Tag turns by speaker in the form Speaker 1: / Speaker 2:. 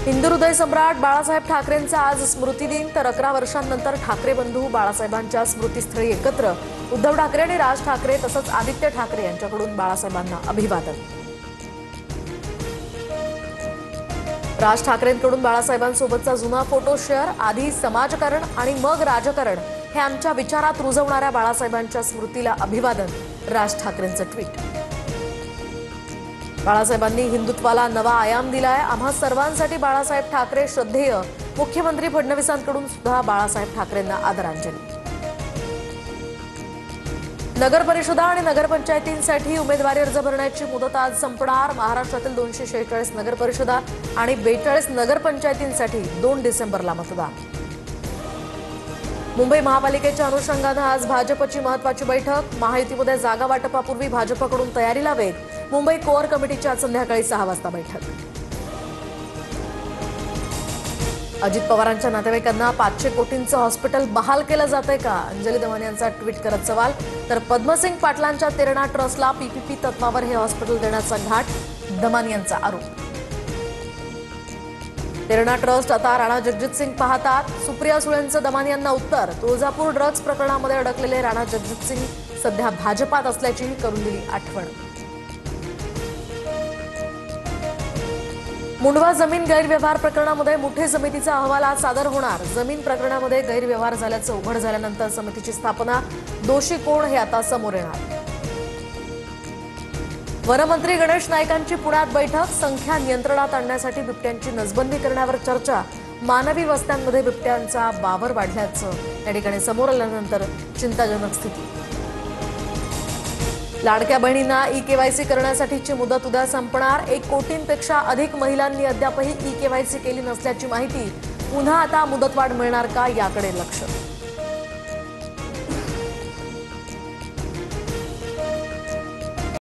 Speaker 1: हिंदू हृदय सम्राट बाळासाहेब ठाकरेंचा आज स्मृतिदिन, तर 11 वर्षांनंतर ठाकरे बंधू बाळासाहेबांच्या स्मृतीस्थळी एकत्र. उद्धव ठाकरे आणि राज ठाकरे तसंच आदित्य ठाकरे यांच्याकडून बाळासाहेबांना अभिवादन. राज ठाकरेंकडून बाळासाहेबांसोबतचा जुना फोटो शेअर. आधी समाजकारण आणि मग राजकारण हे आमच्या विचारात रुजवणाऱ्या बाळासाहेबांच्या स्मृतीला अभिवादन, राज ठाकरेंचं ट्विट. बाळासाहेबांनी हिंदुत्वाला नवा आयाम दिलाय. आम्हा सर्वांसाठी बाळासाहेब ठाकरे श्रद्धेय. मुख्यमंत्री फडणवीसांकडून सुद्धा बाळासाहेब ठाकरेंना आदरांजली. नगर परिषदा आणि नगरपंचायतींसाठी उमेदवारी अर्ज भरण्याची मुदत आज संपणार. महाराष्ट्रातील 246 नगर परिषदा आणि 42 नगरपंचायतींसाठी 2 डिसेंबरला मतदान. मुंबई महापालिकेच्या अनुषंगानं आज भाजपची महत्त्वाची बैठक. महायुतीमध्ये जागा वाटपापूर्वी भाजपकडून तयारीला वेग. मुंबई कोअर कमिटीची आज संध्याकाळी 6 वाजता बैठक. अजित पवारांच्या नातेवाईकांना 500 कोटींचं हॉस्पिटल बहाल केलं जातंय का? अंजली दमानी यांचा ट्विट करत सवाल. तर पद्मसिंग पाटलांच्या तेरणा ट्रस्टला पीपीपी तत्वावर हे हॉस्पिटल देण्याचा घाट, दमानी यांचा आरोप. तेरणा ट्रस्ट आता राणा जगजितसिंग पाहतात. सुप्रिया सुळेंचं दमानी यांना उत्तर. तुळजापूर ड्रग्ज प्रकरणामध्ये अडकलेले राणा जगजितसिंग सध्या भाजपात असल्याचीही करून दिली आठवण. मुंडवा जमीन गैरव्यवहार प्रकरणामध्ये मुठे समितीचा अहवाल आज सादर होणार. जमीन प्रकरणामध्ये गैरव्यवहार झाल्याचं उघड झाल्यानंतर समितीची स्थापना. दोषी कोण हे आता समोर येणार. वनमंत्री गणेश नाईकांची पुण्यात बैठक. संख्या नियंत्रणात आणण्यासाठी बिबट्यांची नसबंदी करण्यावर चर्चा. मानवी वस्त्यांमध्ये बिबट्यांचा वावर वाढल्याचं या ठिकाणी समोर आल्यानंतर चिंताजनक स्थिती. लाडक्या बहिणींना ई-केवायसी करण्यासाठीची मुदत उद्या संपणार. 1 कोटींपेक्षा अधिक महिलांनी अद्यापही ई-केवायसी केली नसल्याची माहिती. पुन्हा आता मुदतवाढ मिळणार का, याकडे लक्ष.